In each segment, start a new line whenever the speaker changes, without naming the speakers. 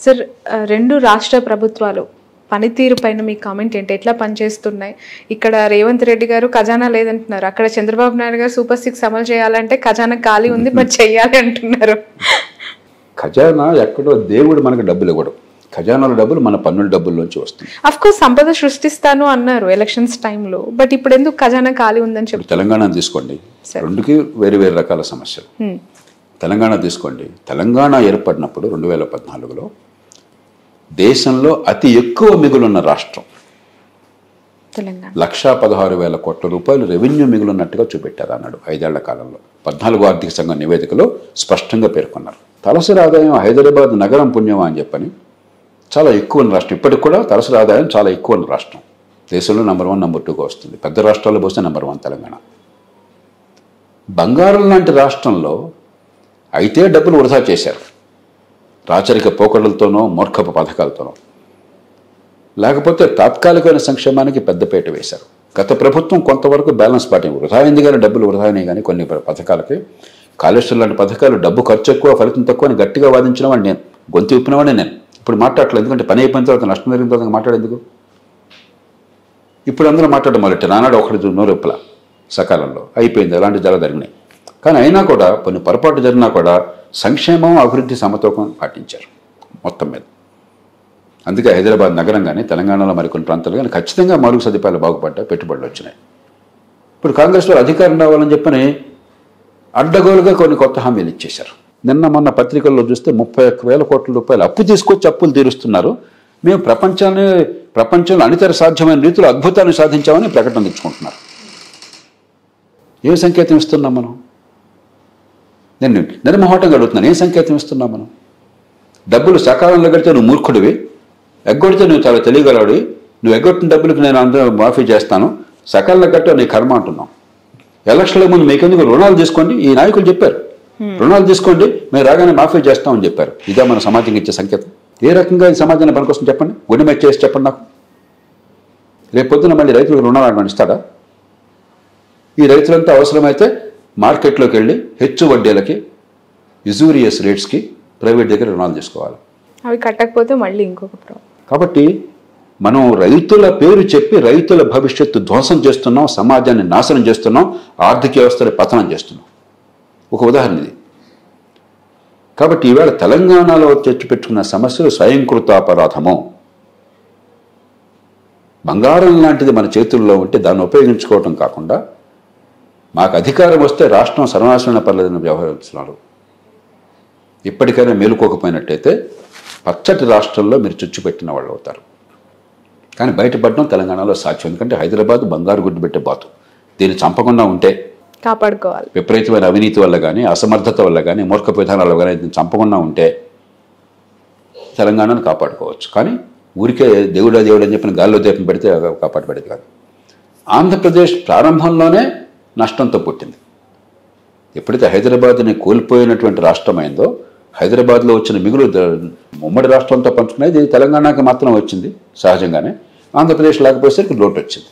Sir, రెండు రాష్ట్ర ప్రభుత్వాలు పనితీరు పైన మీ కామెంట్ ఏంటి? ఎట్లా పనిచేస్తున్నాయి? ఇక్కడ రేవంత్ రెడ్డి గారు ఖజానా లేదంటున్నారు, అక్కడ చంద్రబాబు నాయుడు గారు సూపర్ 6 అమలు చేయాలంటే ఖజానా ఖాళీ ఉంది బట్ చెయ్యాలి అంటున్నారు.
ఖజానా ఎక్కడో దేవుడు మనకు డబ్బులు ఇవ్వడం, ఖజానాల డబ్బులు మన పన్నుల డబ్బుల్లోంచి వస్తుంది.
అఫ్ కోర్స్ సంపద సృష్టిస్తాను అన్నారు ఎలక్షన్స్ టైంలో, బట్ ఇప్పుడు ఎందుకు ఖజానా ఖాళీ ఉందని చెప్పి?
తెలంగాణ తీసుకోండి, రెండుకి వేరు వేరు రకాల సమస్యలు. తెలంగాణ తీసుకోండి, తెలంగాణ ఏర్పడినప్పుడు 2014లో దేశంలో అతి ఎక్కువ మిగులున్న రాష్ట్రం
తెలంగాణ.
1,16,000 కోట్ల రూపాయలు రెవెన్యూ మిగులున్నట్టుగా చూపెట్టారు అన్నాడు 5 ఏళ్ల కాలంలో. 14వ ఆర్థిక సంఘం నివేదికలో స్పష్టంగా పేర్కొన్నారు. తలసరి ఆదాయం హైదరాబాద్ నగరం పుణ్యమా అని చెప్పని చాలా ఎక్కువ ఉన్న రాష్ట్రం. ఇప్పటికి కూడా తలసరి ఆదాయం చాలా ఎక్కువ ఉన్న రాష్ట్రం. దేశంలో నెంబర్ 1, నెంబర్ 2గా వస్తుంది. పెద్ద రాష్ట్రాల్లో పోస్తే నెంబర్ 1 తెలంగాణ. బంగారం లాంటి రాష్ట్రంలో అయితే డబ్బులు వృధా చేశారు, రాచరిక పోకడలతోనో మూర్ఖపు పథకాలతోనో, లేకపోతే తాత్కాలికమైన సంక్షేమానికి పెద్దపీట వేశారు. గత ప్రభుత్వం కొంతవరకు బ్యాలెన్స్ పాటింది. వృధా అయింది కానీ డబ్బులు వృధా అయినాయి కానీ కొన్ని పథకాలకి. కాళేశ్వరం లాంటి పథకాలు డబ్బు ఖర్చు ఎక్కువ ఫలితం తక్కువ అని గట్టిగా వాదించిన వాడిని నేను, గొంతు విప్పినవాడిని నేను. ఇప్పుడు మాట్లాడలేదు, ఎందుకంటే పని అయిపోయిన తర్వాత నష్టం జరిగిన తర్వాత మాట్లాడేందుకు. ఇప్పుడు అందరూ మాట్లాడడం మొదలెట్టే. నానాడు ఒకటి నోరెప్పుల సకాలంలో అయిపోయింది, అలాంటి చాలా జరిగినాయి. కానీ అయినా కూడా కొన్ని పొరపాటు జరిగినా కూడా సంక్షేమం అభివృద్ధి సమతూకం పాటించారు మొత్తం మీద. అందుకే హైదరాబాద్ నగరం కానీ తెలంగాణలో మరికొన్ని ప్రాంతాలు కానీ ఖచ్చితంగా మౌలిక సదుపాయాలు బాగుపడ్డాయి, పెట్టుబడులు వచ్చినాయి. ఇప్పుడు కాంగ్రెస్లో అధికారం రావాలని చెప్పని అడ్డగోలుగా కొన్ని కొత్త హామీలు ఇచ్చేశారు. నిన్న మొన్న పత్రికల్లో చూస్తే 31,000 కోట్ల రూపాయలు అప్పు తీసుకొచ్చి అప్పులు తీరుస్తున్నారు. మేము ప్రపంచంలో అనితర సాధ్యమైన రీతిలో అద్భుతాన్ని సాధించామని ప్రకటన తెచ్చుకుంటున్నారు. ఏ సంకేతం ఇస్తున్నాం మనం? నేను నిర్మోహటంగా అడుగుతున్నాను, ఏ సంకేతం ఇస్తున్నాం మనం? డబ్బులు సకాలంలో కడితే నువ్వు మూర్ఖుడివి, ఎగ్గొడితే నువ్వు చాలా తెలియగలవాడివి, నువ్వు ఎగ్గొట్టిన డబ్బులకి నేను అందరూ మాఫీ చేస్తాను, సకాలంలో కట్టే నీ కర్మ అంటున్నాం. ఎలక్షన్ల ముందు మీకెందుకు రుణాలు తీసుకోండి, ఈ నాయకులు చెప్పారు, రుణాలు తీసుకోండి మేము రాగానే మాఫీ చేస్తామని చెప్పారు. ఇదే మన సమాజంకి ఇచ్చే సంకేతం? ఏ రకంగా ఈ సమాజాన్ని పనికొస్తుంది చెప్పండి, గుండె చేసి చెప్పండి నాకు. రేపు పొద్దున మళ్ళీ రైతులకు రుణాలు అనుమతిస్తాడా? ఈ రైతులంతా అవసరమైతే మార్కెట్లోకి వెళ్ళి హెచ్చు వడ్డీలకి, యుజూరియస్ రేట్స్కి ప్రైవేట్ దగ్గర రుణాలు తీసుకోవాలి.
అవి కట్టకపోతే మళ్ళీ ఇంకొక ప్రాబ్లం. కాబట్టి
మనం రైతుల పేరు చెప్పి రైతుల భవిష్యత్తు ధ్వంసం చేస్తున్నాం, సమాజాన్ని నాశనం చేస్తున్నాం, ఆర్థిక వ్యవస్థని పతనం చేస్తున్నాం. ఒక ఉదాహరణ ఇది. కాబట్టి ఈవేళ తెలంగాణలో తెచ్చిపెట్టుకున్న సమస్యలు స్వయంకృతాపరాధము. బంగారం లాంటిది మన చేతుల్లో ఉంటే దాన్ని ఉపయోగించుకోవటం కాకుండా మాకు అధికారం వస్తే రాష్ట్రం సర్వనాశనం పర్లేదని వ్యవహరిస్తున్నారు. ఇప్పటికైనా మేలుకోకపోయినట్టయితే పచ్చటి రాష్ట్రంలో మీరు చుచ్చుపెట్టిన వాళ్ళు అవుతారు. కానీ బయటపడడం తెలంగాణలో సాధ్యం. ఎందుకంటే హైదరాబాద్ బంగారు గుడ్డు పెట్టే బాతు. దీన్ని చంపకుండా ఉంటే
కాపాడుకోవాలి.
విపరీతమైన అవినీతి వల్ల కానీ, అసమర్థత వల్ల కానీ, మూర్ఖ విధానాల వల్ల కానీ దీన్ని చంపకుండా ఉంటే తెలంగాణను కాపాడుకోవచ్చు. కానీ ఊరికే దేవుడు అని చెప్పిన గాల్లో దీపం పెడితే కాపాడబడేది కాదు. ఆంధ్రప్రదేశ్ ప్రారంభంలోనే నష్టంతో పుట్టింది. ఎప్పుడైతే హైదరాబాద్ని కోల్పోయినటువంటి రాష్ట్రమైందో, హైదరాబాద్లో వచ్చిన మిగులు ఉమ్మడి రాష్ట్రంతో పంచుకునేది తెలంగాణకి మాత్రం వచ్చింది సహజంగానే. ఆంధ్రప్రదేశ్ లేకపోయేసరికి లోటు వచ్చింది.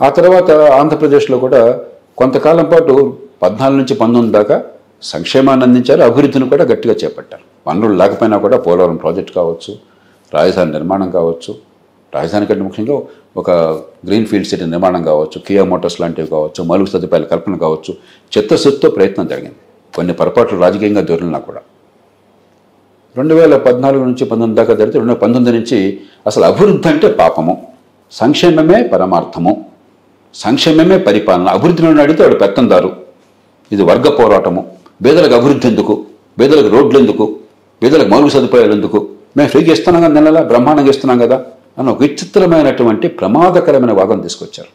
ఆ తర్వాత ఆంధ్రప్రదేశ్లో కూడా కొంతకాలం పాటు 14 నుంచి 19 దాకా సంక్షేమాన్ని అందించారు, అభివృద్ధిని కూడా గట్టిగా చేపట్టారు. వనరులు లేకపోయినా కూడా పోలవరం ప్రాజెక్ట్ కావచ్చు, రాజధాని నిర్మాణం కావచ్చు, రాజధాని కంటే ముఖ్యంగా ఒక గ్రీన్ ఫీల్డ్ సిటీ నిర్మాణం కావచ్చు, కియా మోటార్స్ లాంటివి కావచ్చు, మౌలిక సదుపాయాల కల్పన కావచ్చు, చిత్తశుద్ధితో ప్రయత్నం జరిగింది. కొన్ని పొరపాట్లు రాజకీయంగా దొరికినా కూడా 2014 నుంచి 19 దాకా జరిగితే 2019 నుంచి అసలు అభివృద్ధి అంటే పాపము, సంక్షేమమే పరమార్థము, సంక్షేమమే పరిపాలన. అభివృద్ధిని అడిగితే వాడు పెత్తందారు, ఇది వర్గ పోరాటము, పేదలకు అభివృద్ధి ఎందుకు, పేదలకు రోడ్లు ఎందుకు, పేదలకు మౌలిక సదుపాయాలు ఎందుకు, మేము ఫ్రీగా ఇస్తున్నాం కదా, నెలలా బ్రహ్మాండంగా ఇస్తున్నాం కదా అని ఒక విచిత్రమైనటువంటి ప్రమాదకరమైన వాదన తీసుకొచ్చారు.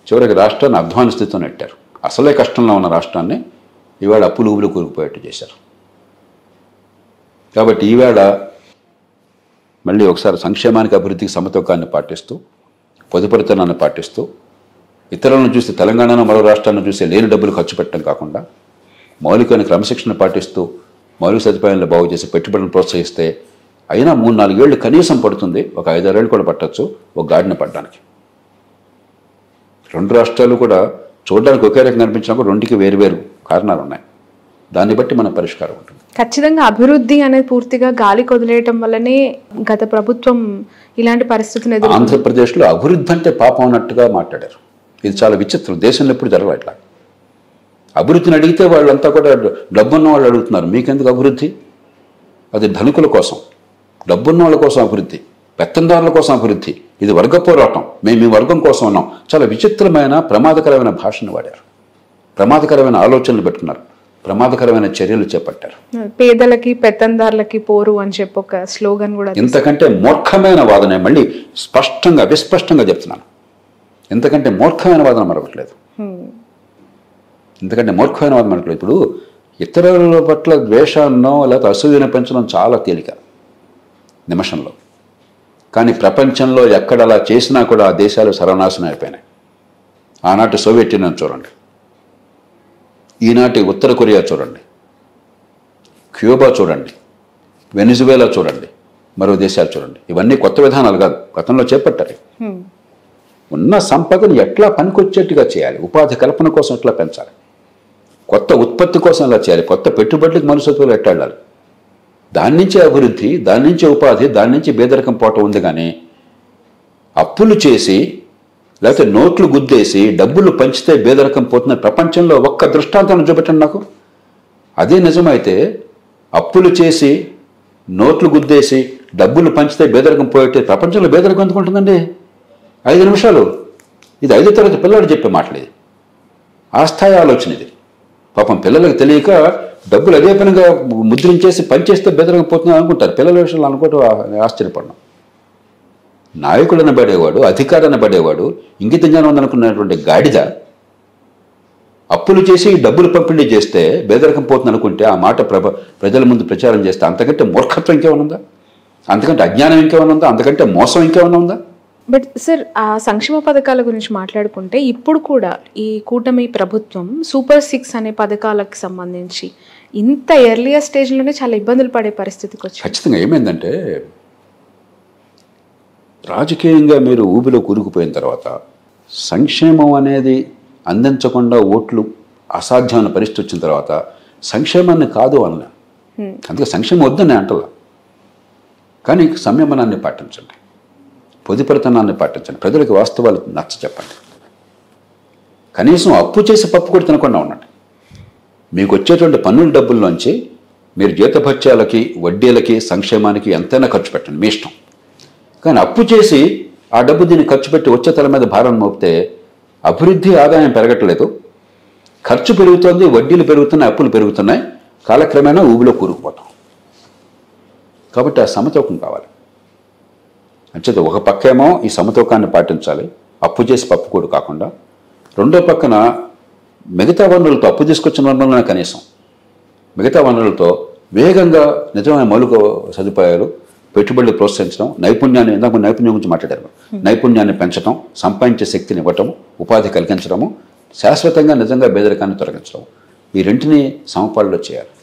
చివరికి రాష్ట్రాన్ని అధ్వాన స్థితితో నెట్టారు. అసలే కష్టంలో ఉన్న రాష్ట్రాన్ని ఈవేళ అప్పులు ఊబులు కూరుకుపోయేట్టు చేశారు. కాబట్టి ఈవేళ మళ్ళీ ఒకసారి సంక్షేమానికి అభివృద్ధికి సమతూకాన్ని పాటిస్తూ, పొదుపరితనాన్ని పాటిస్తూ, ఇతరులను చూసి తెలంగాణను మరో రాష్ట్రాన్ని చూసి లేని డబ్బులు ఖర్చు పెట్టడం కాకుండా మౌలికమైన క్రమశిక్షణ పాటిస్తూ మౌలిక సదుపాయాలను బాగు చేసి పెట్టుబడులను ప్రోత్సహిస్తే అయినా 3-4 ఏళ్ళు కనీసం పడుతుంది, ఒక 5-6 ఏళ్ళు కూడా పట్టచ్చు ఒక గాడిన పడడానికి. రెండు రాష్ట్రాలు కూడా చూడడానికి ఒకే రకంగా కనిపించినా కూడా రెండుకి వేరువేరు కారణాలు ఉన్నాయి. దాన్ని బట్టి మన పరిష్కారం ఉంటుంది.
ఖచ్చితంగా అభివృద్ధి అనేది పూర్తిగా గాలి కొదిలేయటం వల్లనే గత ప్రభుత్వం ఇలాంటి పరిస్థితిని
ఆంధ్రప్రదేశ్లో అభివృద్ధి అంటే పాపం అన్నట్టుగా మాట్లాడారు. ఇది చాలా విచిత్రం. దేశంలో ఎప్పుడు జరగదు ఇట్లా. అభివృద్ధిని అడిగితే వాళ్ళంతా కూడా డబ్బున్న వాళ్ళు అడుగుతున్నారు, మీకెందుకు అభివృద్ధి? అది ధనికుల కోసం, డబ్బున్న వాళ్ళ కోసం అభివృద్ధి, పెత్తందారుల కోసం అభివృద్ధి. ఇది వర్గ పోరాటం, మేము ఈ వర్గం కోసం ఉన్నాం. చాలా విచిత్రమైన ప్రమాదకరమైన భాషను వాడారు, ప్రమాదకరమైన ఆలోచనలు పెట్టుకున్నారు, ప్రమాదకరమైన చర్యలు చేపట్టారు.
పేదలకి పెత్తందారులకి పోరు అని చెప్పి ఒక స్లోగన్ కూడా.
ఇంతకంటే మూర్ఖమైన వాదన మళ్ళీ స్పష్టంగా విస్పష్టంగా చెప్తున్నాను, ఇంతకంటే మూర్ఖమైన వాదన మరొకట్లేదు. ఎందుకంటే మూర్ఖమైన వాదన మనకు ఇప్పుడు ఇతరుల పట్ల ద్వేషాన్నో లేకపోతే అసూయను పెంచడం చాలా తేలిక నిమిషంలో. కానీ ప్రపంచంలో ఎక్కడ అలా చేసినా కూడా ఆ దేశాలు సర్వనాశనం అయిపోయినాయి. ఆనాటి సోవియట్ యూనియన్ చూడండి, ఈనాటి ఉత్తర కొరియా చూడండి, క్యూబా చూడండి, వెనిజువేలా చూడండి, మరో దేశాలు చూడండి. ఇవన్నీ కొత్త విధానాలు కాదు, గతంలో చేపట్టారు. ఉన్న సంపదను ఎట్లా పనికొచ్చేట్టుగా చేయాలి, ఉపాధి కల్పన కోసం ఎట్లా పెంచాలి, కొత్త ఉత్పత్తి కోసం ఎలా చేయాలి, కొత్త పెట్టుబడులకు మనుషులు ఎట్లా వెళ్ళాలి, దాని నుంచే అభివృద్ధి, దాని నుంచే ఉపాధి, దాని నుంచి పేదరికం పోవటం ఉంది. కానీ అప్పులు చేసి లేకపోతే నోట్లు గుద్దేసి డబ్బులు పంచితే పేదరికం పోతున్న ప్రపంచంలో ఒక్క దృష్టాంతాన్ని చూపెట్టండి నాకు. అదే నిజమైతే అప్పులు చేసి నోట్లు గుద్దేసి డబ్బులు పంచితే పేదరికం పోయేటే ప్రపంచంలో పేదరికం ఎందుకు ఉంటుందండి? 5 నిమిషాలు. ఇది 5వ తరగతి పిల్లలు చెప్పే మాటలేదు. ఆ స్థాయి ఆలోచన ఇది. పాపం పిల్లలకు తెలియక డబ్బులు అదే పనిగా ముద్రించేసి పనిచేస్తే బెదరగా పోతుందని అనుకుంటారు. పిల్లల విషయంలో అనుకోవటం ఆశ్చర్యపడినాం. నాయకుడు అనబడేవాడు, అధికారి అనబడేవాడు, ఇంగిత జ్ఞానం ఉందనుకున్నటువంటి గాడిద అప్పులు చేసి డబ్బులు పంపిణీ చేస్తే బేదరకం పోతుంది అనుకుంటే ఆ మాట ప్రజల ముందు ప్రచారం చేస్తే అంతకంటే మూర్ఖత్వం ఇంకేమైనా ఉందా? అంతకంటే అజ్ఞానం ఇంకేమైనా ఉందా? అంతకంటే మోసం ఇంకేమైనా ఉందా?
బట్ సార్, ఆ సంక్షేమ పథకాల గురించి మాట్లాడుకుంటే ఇప్పుడు కూడా ఈ కూటమి ప్రభుత్వం సూపర్ 6 అనే పథకాలకు సంబంధించి ఇంత ఎర్లియర్ స్టేజ్లోనే చాలా ఇబ్బందులు పడే పరిస్థితికి వచ్చింది.
ఖచ్చితంగా ఏమైందంటే రాజకీయంగా మీరు ఊబిలో కూరుకుపోయిన తర్వాత సంక్షేమం అనేది అందించకుండా ఓట్లు అసాధ్యమైన పరిస్థితి వచ్చిన తర్వాత సంక్షేమాన్ని కాదు అన్న, అందుకే సంక్షేమం వద్దని అంటలా. కానీ సంయమనాన్ని పాటించండి, పొదుపరితనాన్ని పాటించండి, ప్రజలకు వాస్తవాలు నచ్చ చెప్పండి. కనీసం అప్పు చేసి పప్పు కూడా తినకుండా ఉండండి. మీకు వచ్చేటువంటి పన్నుల డబ్బుల్లోంచి మీరు జీతభత్యాలకి, వడ్డీలకి, సంక్షేమానికి ఎంతైనా ఖర్చు పెట్టండి, మీ ఇష్టం. కానీ అప్పు చేసి ఆ డబ్బు దీన్ని ఖర్చు పెట్టి వచ్చే తల మీద భారం మోపితే అభివృద్ధి, ఆదాయం పెరగట్లేదు, ఖర్చు పెరుగుతోంది, వడ్డీలు పెరుగుతున్నాయి, అప్పులు పెరుగుతున్నాయి, కాలక్రమేణా ఊబిలో కూరుకుపోతాం. కాబట్టి ఆ సమతూకం కావాలి. అంచేత ఒక పక్కేమో ఈ సమతూకాన్ని పాటించాలి, అప్పు చేసి పప్పు కూడా కాకుండా. రెండో పక్కన మిగతా వనరులతో, అప్పు తీసుకొచ్చిన వనరులనే కనీసం మిగతా వనరులతో వేగంగా నిజమైన మౌలిక సదుపాయాలు, పెట్టుబడులు ప్రోత్సహించడం, నైపుణ్యాన్ని, ఇందాక నైపుణ్యం గురించి మాట్లాడారు, నైపుణ్యాన్ని పెంచడం, సంపాదించే శక్తిని ఇవ్వటం, ఉపాధి కలిగించడము, శాశ్వతంగా నిజంగా పేదరికాన్ని తొలగించడం, ఈ రెంటిని సమపాల్లో చేయాలి.